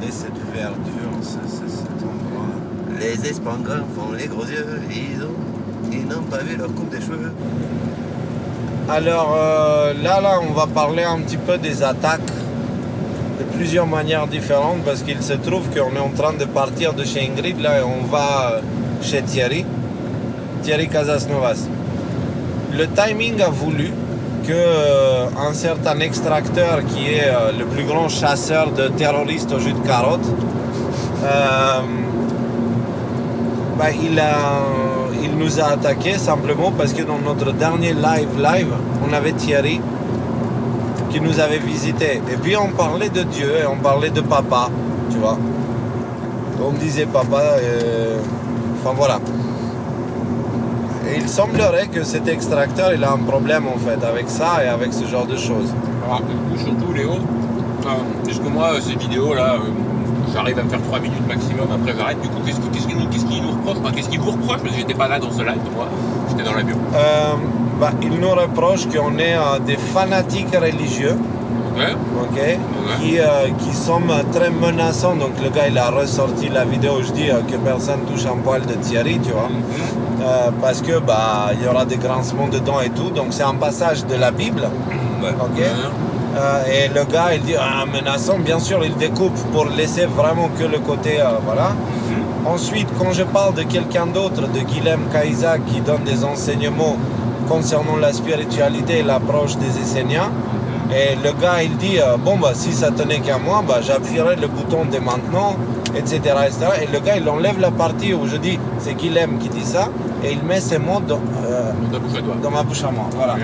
Regardez cette verdure, cet endroit. Les Espagnols font les gros yeux, ils n'ont pas vu leur coupe de cheveux. Alors là, on va parler un petit peu des attaques de plusieurs manières différentes parce qu'il se trouve qu'on est en train de partir de chez Ingrid là et on va chez Thierry Casasnovas. Le timing a voulu qu'un certain extracteur qui est le plus grand chasseur de terroristes au jus de carotte, il nous a attaqué simplement parce que dans notre dernier live, on avait Thierry qui nous avait visité. Et puis on parlait de Dieu et on parlait de papa, tu vois. On disait papa, enfin voilà. Et il semblerait que cet extracteur, il a un problème en fait avec ça et avec ce genre de choses. Alors, du coup, surtout Léo, parce que moi, ces vidéos là, j'arrive à me faire 3 minutes maximum, après j'arrête. Du coup, qu'est-ce qu'il nous reproche, qu'est-ce qu'il vous reproche? Parce que j'étais pas là dans ce live, moi, j'étais dans l'avion. Il nous reproche qu'on est des fanatiques religieux. Okay. Qui sont très menaçants. Donc le gars il a ressorti la vidéo où je dis que personne touche un poil de Thierry, tu vois. Parce que il y aura des grincements dedans et tout. Donc c'est un passage de la Bible. Et le gars il dit menaçant, bien sûr il découpe pour laisser vraiment que le côté voilà. Ensuite quand je parle de quelqu'un d'autre, de Guilhem Caïsa qui donne des enseignements concernant la spiritualité et l'approche des Esséniens. Et le gars il dit si ça tenait qu'à moi, j'appuierais le bouton dès maintenant, etc., etc. Et le gars il enlève la partie où je dis c'est Guilhem qui dit ça et il met ses mots dans ma bouche à moi. Voilà.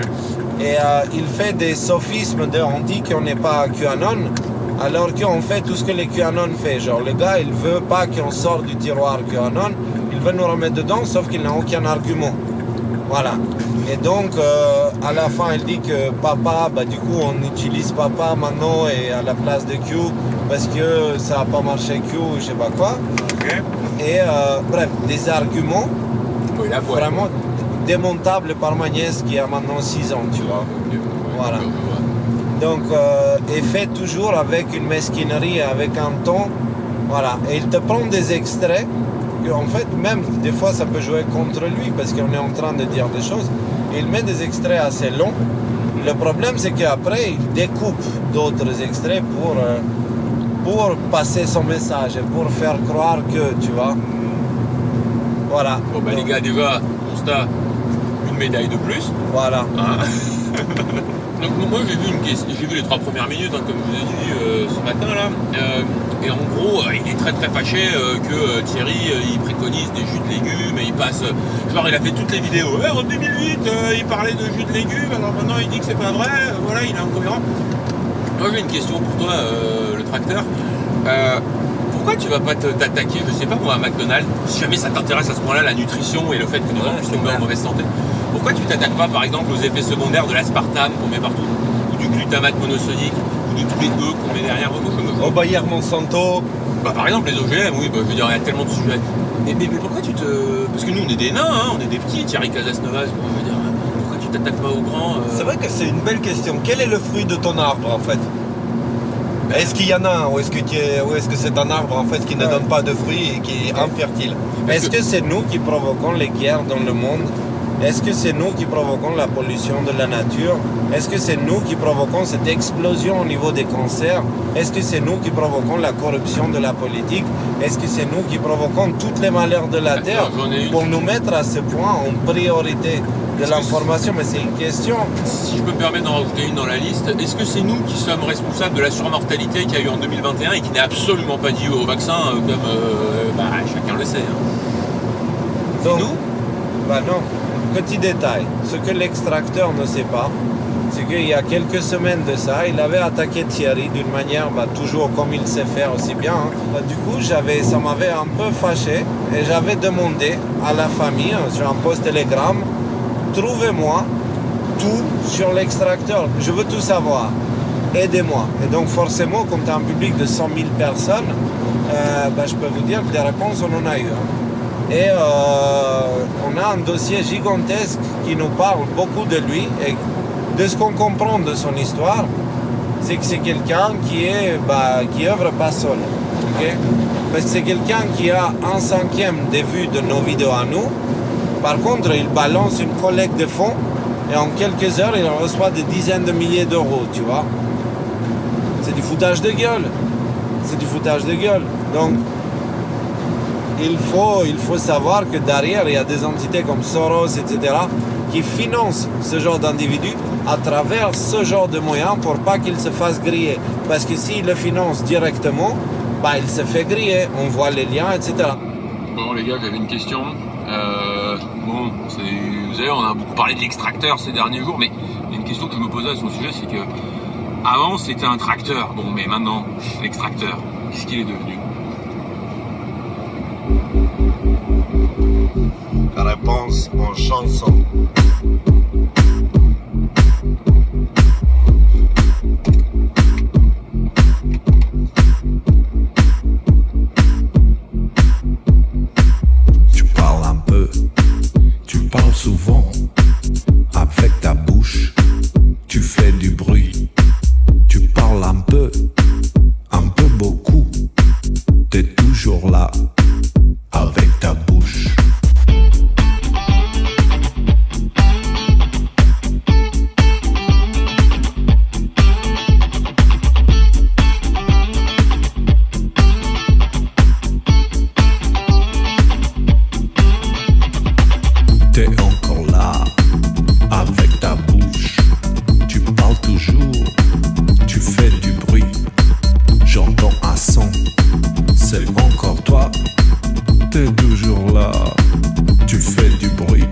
Et il fait des sophismes on dit qu'on n'est pas QAnon alors qu'on fait tout ce que les QAnon fait. Genre le gars il veut pas qu'on sorte du tiroir QAnon, il veut nous remettre dedans sauf qu'il n'a aucun argument. Voilà. Et donc, à la fin, elle dit que papa, du coup, on utilise papa maintenant et à la place de Q parce que ça n'a pas marché Q, je sais pas quoi. Et bref, des arguments vraiment démontables par ma nièce qui a maintenant 6 ans, tu vois. Voilà. Donc, et fait toujours avec une mesquinerie, avec un ton. Voilà. Et il te prend des extraits. En fait, même des fois, ça peut jouer contre lui parce qu'on est en train de dire des choses. Il met des extraits assez longs. Le problème, c'est qu'après, il découpe d'autres extraits pour passer son message et pour faire croire que, tu vois. Voilà. Bon, les gars, déjà, constat, une médaille de plus. Voilà. Hein. Donc, moi, j'ai vu les 3 premières minutes, comme je vous ai dit ce matin, là. Et en gros, il est très très fâché que Thierry, il préconise des jus de légumes et il passe... il a fait toutes les vidéos. En 2008, il parlait de jus de légumes, alors maintenant il dit que c'est pas vrai. Voilà, il est incohérent. Moi, j'ai une question pour toi, le tracteur. Pourquoi tu vas pas t'attaquer, je sais pas moi, à McDonald's, si jamais ça t'intéresse à ce point-là, la nutrition et le fait que nous allons tomber en mauvaise santé? Pourquoi tu t'attaques pas, par exemple, aux effets secondaires de l'aspartame qu'on met partout, ou du glutamate monosodique, ou de tous les œufs qu'on met derrière au Bayer Monsanto? Par exemple, les OGM, oui, je veux dire, il y a tellement de sujets. Mais pourquoi tu te... Parce que nous, on est des nains, on est des petits, Thierry Casasnovas, je veux dire, pourquoi tu t'attaques pas aux grands C'est vrai que c'est une belle question. Quel est le fruit de ton arbre, en fait? Est-ce qu'il y en a un ou est-ce que c'est un arbre en fait qui ne donne pas de fruits et qui est infertile? Est-ce que c'est nous qui provoquons les guerres dans le monde? Est-ce que c'est nous qui provoquons la pollution de la nature? Est-ce que c'est nous qui provoquons cette explosion au niveau des cancers? Est-ce que c'est nous qui provoquons la corruption de la politique? Est-ce que c'est nous qui provoquons tous les malheurs de la Terre pour nous mettre à ce point en priorité de l'information? Mais c'est une question. Si je peux me permettre d'en rajouter une dans la liste, est-ce que c'est nous qui sommes responsables de la surmortalité qu'il y a eu en 2021 et qui n'est absolument pas due au vaccin, comme chacun le sait C'est nous? Non. Petit détail, ce que l'extracteur ne sait pas, c'est qu'il y a quelques semaines de ça, il avait attaqué Thierry d'une manière toujours comme il sait faire aussi bien. Du coup, ça m'avait un peu fâché et j'avais demandé à la famille, sur un post Telegram, trouvez-moi tout sur l'extracteur, je veux tout savoir, aidez-moi. Et donc forcément, quand tu as un public de 100 000 personnes, je peux vous dire que des réponses on en a eu. Et on a un dossier gigantesque qui nous parle beaucoup de lui et de ce qu'on comprend de son histoire, c'est que c'est quelqu'un qui œuvre pas seul. ok? Parce que c'est quelqu'un qui a 1/5 des vues de nos vidéos à nous. Par contre, il balance une collecte de fonds et en quelques heures, il reçoit des dizaines de milliers d'euros, tu vois? C'est du foutage de gueule. C'est du foutage de gueule. Donc, il faut savoir que derrière, il y a des entités comme Soros, etc., qui financent ce genre d'individus à travers ce genre de moyens pour pas qu'ils se fassent griller. Parce que s'ils le financent directement, bah, il se fait griller. On voit les liens, etc. Bon les gars, j'avais une question. Vous savez, on a beaucoup parlé de l'extracteur ces derniers jours, mais il y a une question que je me posais à son sujet, c'est que avant c'était un tracteur, bon mais maintenant, l'extracteur, qu'est-ce qu'il est devenu? Réponse en chanson. Tu parles un peu, tu parles souvent, avec ta bouche, tu fais du bruit. Tu parles un peu beaucoup, t'es toujours là, avec ta bouche. T'es encore là, avec ta bouche. Tu parles toujours, tu fais du bruit. J'entends un son, c'est encore toi. T'es toujours là, tu fais du bruit.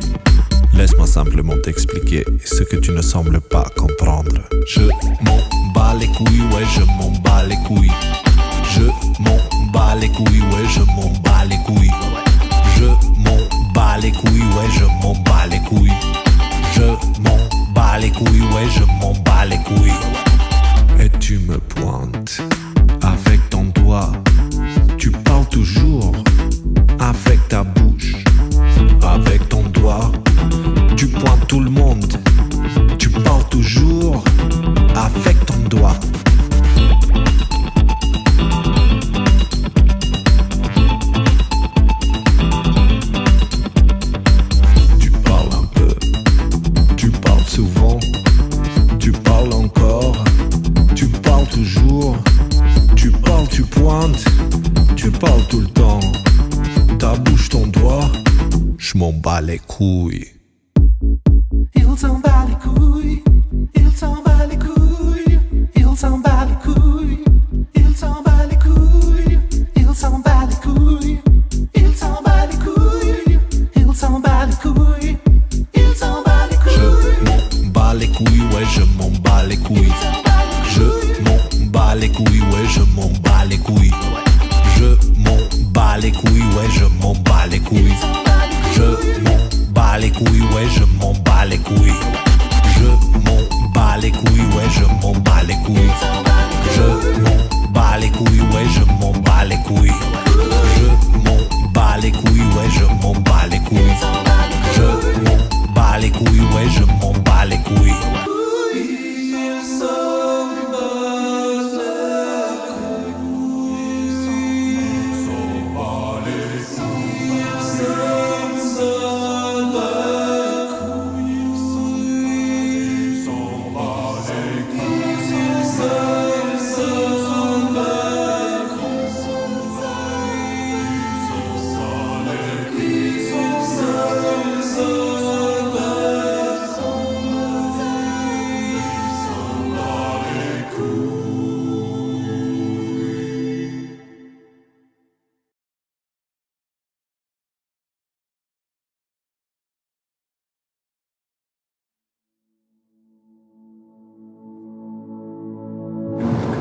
Laisse-moi simplement t'expliquer ce que tu ne sembles pas comprendre. Je m'en bats les couilles, ouais, je m'en bats les couilles. Je m'en bats les couilles, ouais, je m'en bats les couilles. Je m'en bats les couilles, ouais, je m'en bats les couilles. Je m'en bats les couilles, ouais, je m'en bats les couilles. Et tu me pointes avec ton doigt. Tu parles toujours avec ta bouche. Avec ton doigt, tu pointes tout le monde. Tu parles toujours avec ton doigt. Tu parles un peu, tu parles souvent, tu parles encore, tu parles toujours, tu parles, tu pointes, tu parles tout le temps. Ta bouche, ton doigt, je m'en bats les couilles. Il s'en bat les couilles, il s'en bat les couilles, il s'en bat les couilles, il s'en bat les couilles, il s'en bat les couilles, il s'en bat les couilles, il s'en bat les couilles, il s'en bat les couilles. Je m'en bats les couilles, ouais, je m'en bats les couilles. Je m'en bats les couilles, ouais, je m'en bats les couilles. Je m'en bats les couilles, ouais, je m'en bats les couilles. Je m'en bats les couilles, ouais, je m'en bats les couilles. Je m'en bats les couilles, ouais, je m'en bats les couilles. Je m'en bats les couilles, ouais, je m'en bats les couilles. Je m'en bats les couilles, ouais, je m'en bats les couilles. Je m'en bats les couilles, ouais, je m'en bats les couilles.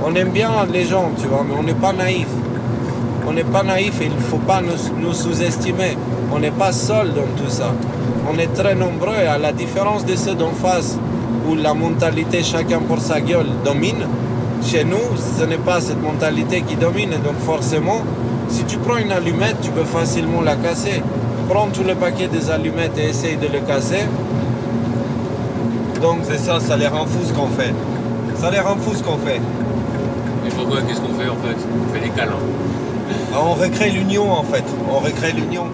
On aime bien les gens, tu vois, mais on n'est pas naïf. On n'est pas naïf et il ne faut pas nous sous-estimer. On n'est pas seul dans tout ça. On est très nombreux et à la différence de ceux d'en face où la mentalité chacun pour sa gueule domine, chez nous, ce n'est pas cette mentalité qui domine. Et donc forcément, si tu prends une allumette, tu peux facilement la casser. Prends tout le paquet des allumettes et essaye de le casser. Donc C'est ça, ça les rend fous ce qu'on fait. Ça les rend fous ce qu'on fait. Et pourquoi? Qu'est-ce qu'on fait en fait? On fait des câlins. On recrée l'union en fait. On recrée l'union.